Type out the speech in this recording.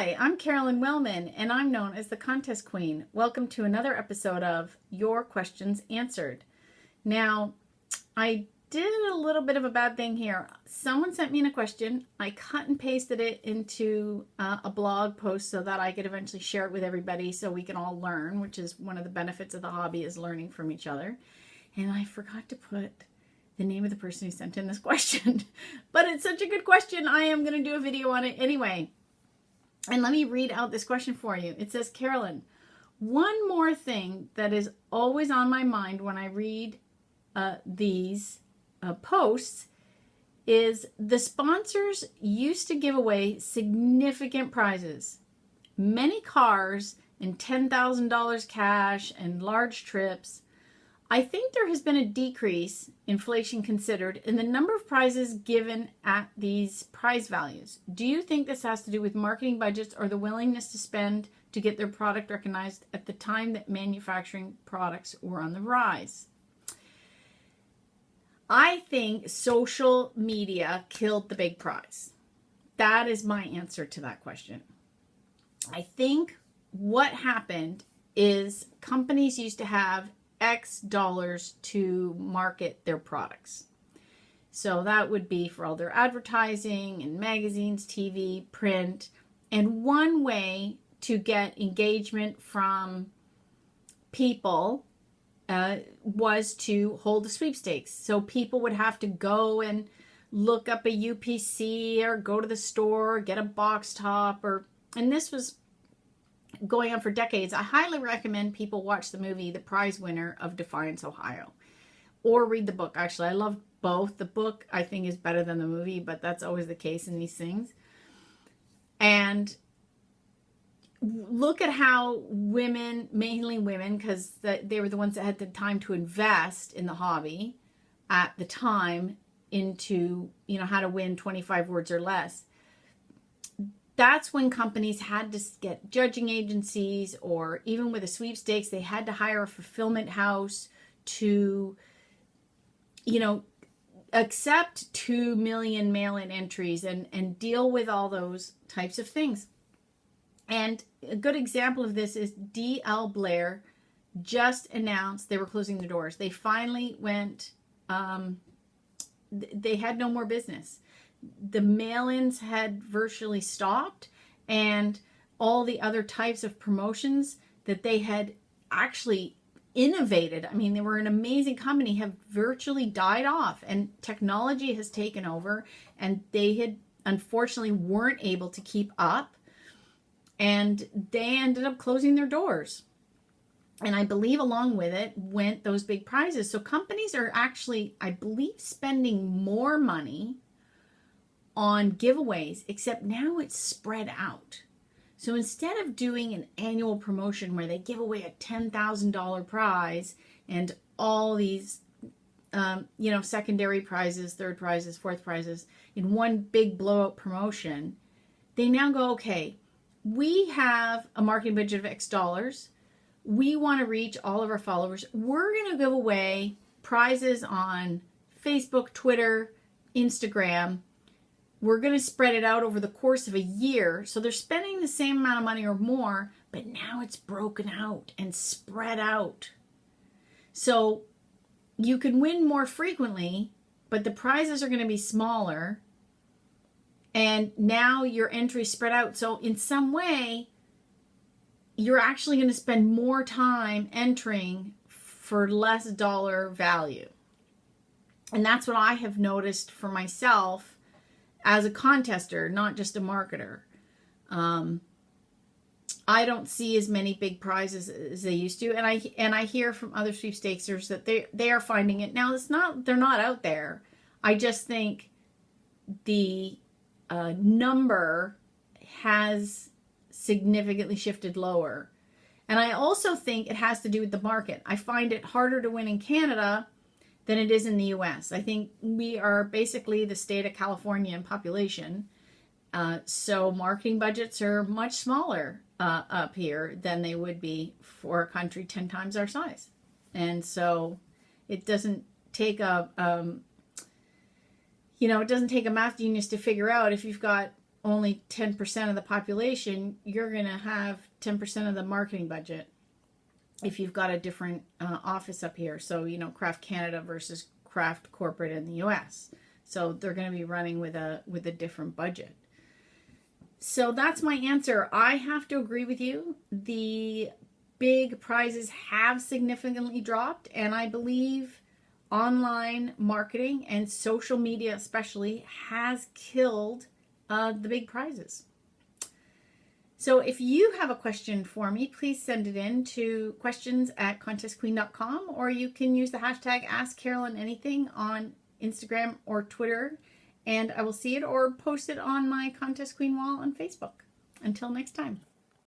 Hi, I'm Carolyn Wellman, and I'm known as the Contest Queen. Welcome to another episode of Your Questions Answered. Now, I did a little bit of a bad thing here. Someone sent me in a question. I cut and pasted it into a blog post so that I could eventually share it with everybody so we can all learn, which is one of the benefits of the hobby, is learning from each other. And I forgot to put the name of the person who sent in this question. But it's such a good question, I am going to do a video on it anyway. And let me read out this question for you. It says, Carolyn, one more thing that is always on my mind when I read these posts is the sponsors used to give away significant prizes, many cars and $10,000 cash and large trips. I think there has been a decrease, inflation considered, in the number of prizes given at these prize values. Do you think this has to do with marketing budgets or the willingness to spend to get their product recognized at the time that manufacturing products were on the rise? I think social media killed the big prize. That is my answer to that question. I think what happened is companies used to have X dollars to market their products. So that would be for all their advertising and magazines, TV, print. And one way to get engagement from people was to hold a sweepstakes. So people would have to go and look up a UPC or go to the store, get a box top, and this was going on for decades. I highly recommend people watch the movie The Prize Winner of Defiance, Ohio, or read the book. Actually, I love both. The book I think is better than the movie, but that's always the case in these things. And look at how women, mainly women, because they were the ones that had the time to invest in the hobby at the time into, how to win 25 words or less. That's when companies had to get judging agencies, or even with a sweepstakes, they had to hire a fulfillment house to, accept 2 million mail-in entries and deal with all those types of things. And a good example of this is D.L. Blair just announced they were closing their doors. They finally went, they had no more business. The mail-ins had virtually stopped, and all the other types of promotions that they had actually innovated, they were an amazing company, have virtually died off, and technology has taken over, and they had unfortunately weren't able to keep up, and they ended up closing their doors. And I believe along with it went those big prizes. So companies are actually, I believe, spending more money on giveaways, except now it's spread out. So instead of doing an annual promotion where they give away a $10,000 prize and all these, secondary prizes, third prizes, fourth prizes in one big blowout promotion, they now go, okay, we have a marketing budget of X dollars. We want to reach all of our followers. We're going to give away prizes on Facebook, Twitter, Instagram. We're going to spread it out over the course of a year. So they're spending the same amount of money or more, but now it's broken out and spread out. So you can win more frequently, but the prizes are going to be smaller. And now your entries spread out. So in some way, you're actually going to spend more time entering for less dollar value. And that's what I have noticed for myself as a contester, not just a marketer. I don't see as many big prizes as they used to, and I hear from other sweepstakesers that they are finding it now. They're not out there. I just think the number has significantly shifted lower, and I also think it has to do with the market. I find it harder to win in Canada than it is in the US. I think we are basically the state of California in population. So marketing budgets are much smaller up here than they would be for a country 10 times our size. And so it doesn't take a, it doesn't take a math genius to figure out if you've got only 10% of the population, you're going to have 10% of the marketing budget if you've got a different office up here. So, you know, Craft Canada versus Craft Corporate in the US. So they're going to be running with a different budget. So that's my answer. I have to agree with you. The big prizes have significantly dropped, and I believe online marketing and social media especially has killed the big prizes. So if you have a question for me, please send it in to questions@contestqueen.com, or you can use the hashtag AskCarolynAnything on Instagram or Twitter, and I will see it or post it on my Contest Queen wall on Facebook. Until next time.